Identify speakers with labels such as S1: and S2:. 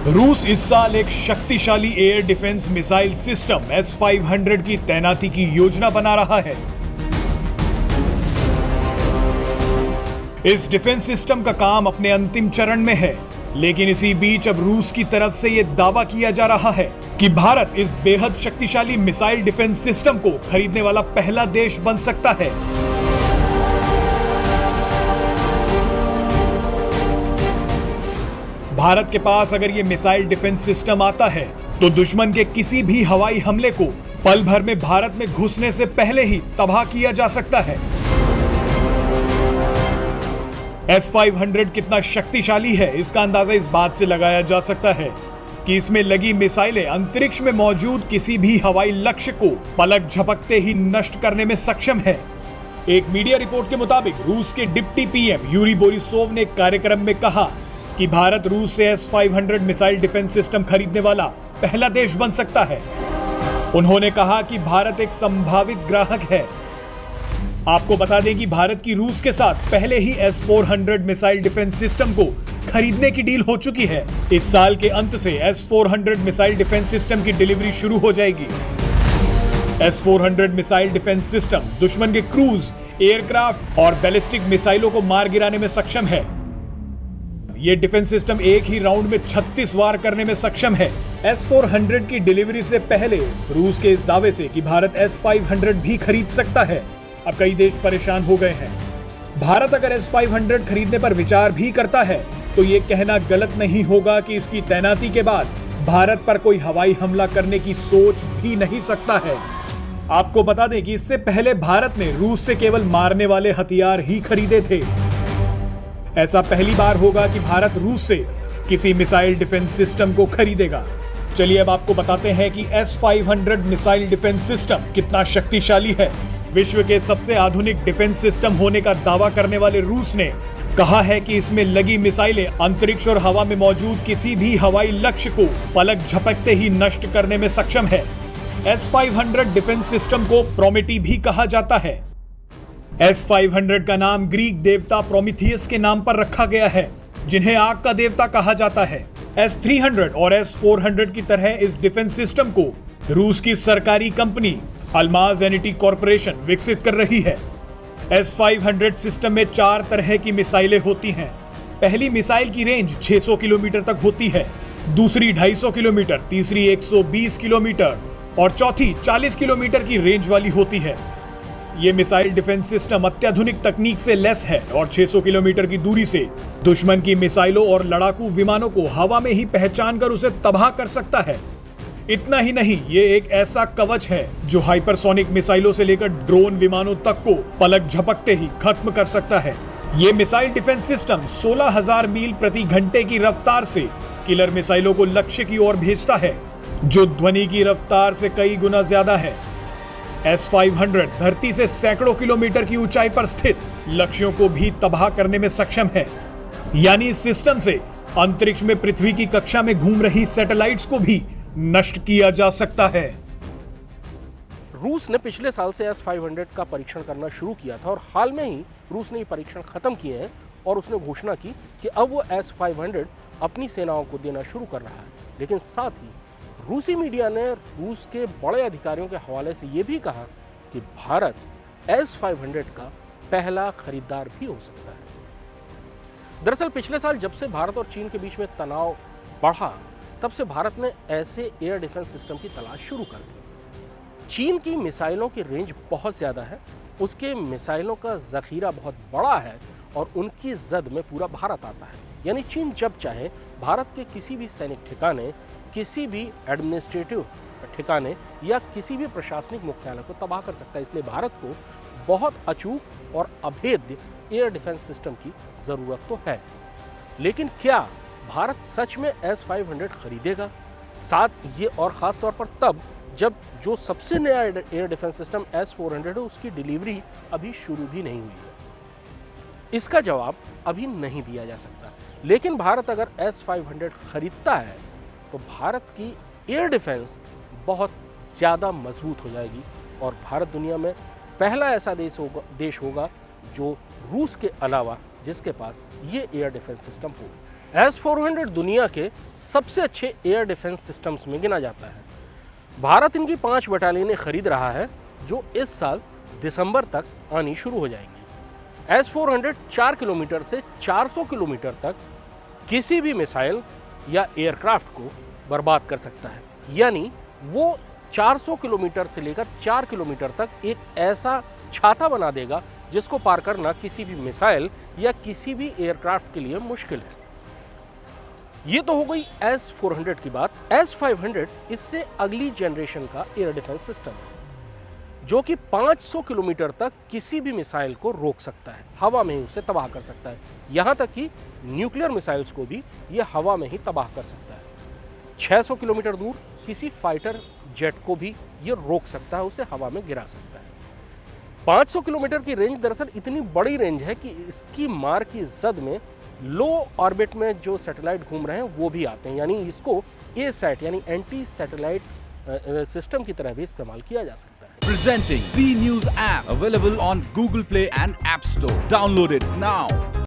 S1: रूस इस साल एक शक्तिशाली air defence missile system S-500 की तैनाती की योजना बना रहा है। इस डिफेंस सिस्टम का काम अपने अंतिम चरण में है, लेकिन इसी बीच अब रूस की तरफ से यह दावा किया जा रहा है कि भारत इस बेहद शक्तिशाली मिसाइल डिफेंस सिस्टम को खरीदने वाला पहला देश बन सकता है। भारत के पास अगर ये मिसाइल डिफेंस सिस्टम आता है तो दुश्मन के किसी भी हवाई हमले को पल भर में भारत में घुसने से पहले ही तबाह किया जा सकता है। S-500 कितना शक्तिशाली है, इसका अंदाजा इस बात से लगाया जा सकता है कि इसमें लगी मिसाइलें अंतरिक्ष में मौजूद किसी भी हवाई लक्ष्य को पलक झपकते ही नष्ट करने में सक्षम है। एक मीडिया रिपोर्ट के मुताबिक रूस के डिप्टी पीएम यूरी बोरिसोव ने एक कार्यक्रम में कहा कि भारत रूस से S-500 मिसाइल डिफेंस सिस्टम खरीदने वाला पहला देश बन सकता है। उन्होंने कहा कि भारत एक संभावित ग्राहक है। आपको बता दें कि भारत की रूस के साथ पहले ही S-400 मिसाइल डिफेंस सिस्टम को खरीदने की डील हो चुकी है। इस साल के अंत से S-400 मिसाइल डिफेंस सिस्टम की डिलीवरी शुरू हो जाएगी। S-400 मिसाइल डिफेंस सिस्टम दुश्मन के क्रूज, एयरक्राफ्ट और बैलिस्टिक मिसाइलों को मार गिराने में सक्षम है। यह डिफेंस सिस्टम एक ही राउंड में 36 वार करने में सक्षम है। S-400 की डिलीवरी से पहले रूस के इस दावे से कि भारत S-500 भी खरीद सकता है, अब कई देश परेशान हो गए हैं। भारत अगर S-500 खरीदने पर विचार भी करता है तो यह कहना गलत नहीं होगा कि इसकी तैनाती के बाद भारत पर कोई हवाई हमला करने की सोच भी नहीं सकता है। आपको बता दें कि इससे पहले भारत ने रूस से केवल मारने वाले हथियार ही खरीदे थे। ऐसा पहली बार होगा कि भारत रूस से किसी मिसाइल डिफेंस सिस्टम को खरीदेगा। चलिए अब आपको बताते हैं कि S-500 मिसाइल डिफेंस सिस्टम कितना शक्तिशाली है। विश्व के सबसे आधुनिक डिफेंस सिस्टम होने का दावा करने वाले रूस ने कहा है कि इसमें लगी मिसाइलें अंतरिक्ष और हवा में मौजूद किसी भी हवाई लक्ष्य को पलक झपकते ही नष्ट करने में सक्षम है। S-500 डिफेंस सिस्टम को प्रोमेटी भी कहा जाता है। S-500 का नाम ग्रीक देवता प्रोमीथियस के नाम पर रखा गया है, जिन्हें आग का देवता कहा जाता है। S-300 और S-400 की तरह इस डिफेंस सिस्टम को रूस की सरकारी कंपनी अल्माज एनिटी कॉर्पोरेशन विकसित कर रही है। S-500 सिस्टम में 4 तरह की मिसाइलें होती हैं। पहली मिसाइल की रेंज 600 किलोमीटर तक होती है, दूसरी 250 किलोमीटर, तीसरी 120 किलोमीटर और चौथी 40 किलोमीटर की रेंज वाली होती है। ये मिसाइल डिफेंस सिस्टम अत्याधुनिक तकनीक से लैस है और 600 किलोमीटर की दूरी से दुश्मन की मिसाइलों और लड़ाकू विमानों को हवा में ही पहचान कर उसे तबाह कर सकता है। इतना ही नहीं, ये एक ऐसा कवच है जो हाइपरसोनिक मिसाइलों से लेकर ड्रोन विमानों तक को पलक झपकते ही खत्म कर सकता है। ये मिसाइल डिफेंस सिस्टम 16,000 मील प्रति घंटे की रफ्तार से किलर मिसाइलों को लक्ष्य की ओर भेजता है, जो ध्वनि की रफ्तार से कई गुना ज्यादा है। S-500 धरती से सैकड़ों किलोमीटर की ऊंचाई पर स्थित लक्ष्यों को भी तबाह करने में सक्षम है। यानी इस सिस्टम से अंतरिक्ष में पृथ्वी की कक्षा में घूम रही सैटेलाइट्स को भी नष्ट किया जा सकता है।
S2: रूस ने पिछले साल से S-500 का परीक्षण करना शुरू किया था और हाल में ही रूस ने ये परीक्षण खत्म किए हैं और उसने घोषणा की कि अब वो S-500 अपनी सेनाओं को देना शुरू कर रहा है। लेकिन साथ ही रूसी मीडिया ने रूस के बड़े अधिकारियों के हवाले से ये भी कहा कि भारत S-500 का पहला खरीदार भी हो सकता है। दरअसल पिछले साल जब से भारत और चीन के बीच में तनाव बढ़ा, तब से भारत ने ऐसे एयर डिफेंस सिस्टम की तलाश शुरू कर दी। चीन की मिसाइलों की रेंज बहुत ज़्यादा है, उसके मिसाइलों का ज़ख़ीरा बहुत बड़ा है और उनकी जद में पूरा भारत आता है। यानी चीन जब चाहे भारत के किसी भी सैनिक ठिकाने, किसी भी एडमिनिस्ट्रेटिव ठिकाने या किसी भी प्रशासनिक मुख्यालय को तबाह कर सकता है। इसलिए भारत को बहुत अचूक और अभेद्य एयर डिफेंस सिस्टम की ज़रूरत तो है। लेकिन क्या भारत सच में S-500 खरीदेगा? साथ ये और ख़ास तौर पर तब जब जो सबसे नया एयर डिफेंस सिस्टम S-400 है उसकी डिलीवरी अभी शुरू भी नहीं हुई है। इसका जवाब अभी नहीं दिया जा सकता। लेकिन भारत अगर S-500 खरीदता है तो भारत की एयर डिफेंस बहुत ज़्यादा मजबूत हो जाएगी और भारत दुनिया में पहला ऐसा देश होगा जो रूस के अलावा जिसके पास ये एयर डिफेंस सिस्टम हो। S-400 दुनिया के सबसे अच्छे एयर डिफेंस सिस्टम्स में गिना जाता है। भारत इनकी 5 बटालियनें खरीद रहा है जो इस साल दिसंबर तक आनी शुरू हो जाएंगी। S-400 4 किलोमीटर से 400 किलोमीटर तक किसी भी मिसाइल या एयरक्राफ्ट को बर्बाद कर सकता है, यानी वो 400 किलोमीटर से लेकर 4 किलोमीटर तक एक ऐसा छाता बना देगा जिसको पार करना किसी भी मिसाइल या किसी भी एयरक्राफ्ट के लिए मुश्किल है। ये तो हो गई S-400 की बात। S-500 इससे अगली जनरेशन का एयर डिफेंस सिस्टम है जो कि 500 किलोमीटर तक किसी भी मिसाइल को रोक सकता है, हवा में ही उसे तबाह कर सकता है। यहां तक कि न्यूक्लियर मिसाइल्स को भी ये हवा में ही तबाह कर सकता है। 600 किलोमीटर दूर किसी फाइटर जेट को भी ये रोक सकता है, उसे हवा में गिरा सकता है। 500 किलोमीटर की रेंज दरअसल इतनी बड़ी रेंज है कि इसकी मार की जद में लो ऑर्बिट में जो सैटेलाइट घूम रहे हैं वो भी आते हैं, यानी इसको ए-सैट यानी एंटी सैटेलाइट सिस्टम की तरह भी इस्तेमाल किया जा सकता है।
S3: Presenting V News app available on Google Play and App Store. Download it now.